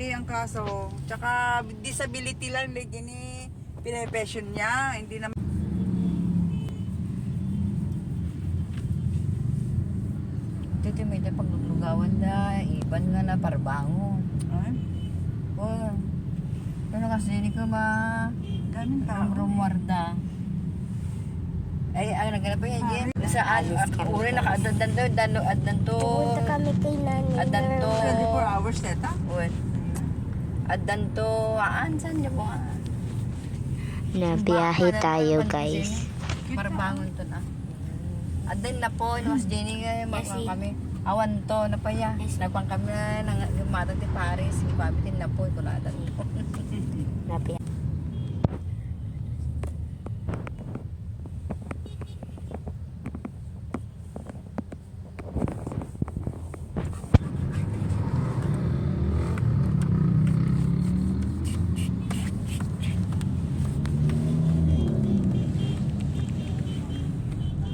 Ang kaso, tsaka disability lang, like, ini pinay-passion niya, hindi naman. Ito may da paglugawan da, iban nga na parbango. Ay, Oh, ano kasi hindi ko ma daming tao. rumwarda. Ay, ang naganap pa yan, Jen. Saan? Uri naka-adan to, adan to. Pupunta kami kay Nani. Adan to. 24 hours, teta? Uy. Adan to, saan niyo po? Nabiyahe tayo, guys. Parbangon to na. Adan na po, mas Jenny nga, makang kami. Awan to, napaya. Nagpang kami na, gumatan ti Paris, ipabitin na po, ito na adan po. Nabiyahe.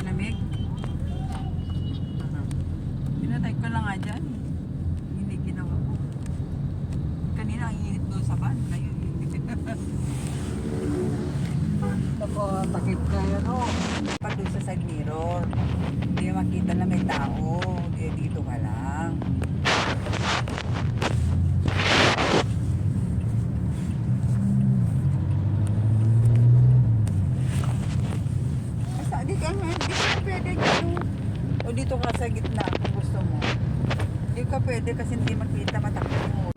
Lamig? Pinatay ko lang nga dyan. Hindi ginawa ko. Kanina ang init doon sa van. Ngayon, ako, takip ka yan o. Pa doon sa side mirror. Hindi makita na may tao. Dito ka lang. Asa, di ka pwede dito. O dito ka sa gitna kung gusto mo. Di ka pwede kasi hindi makita matakbo mo.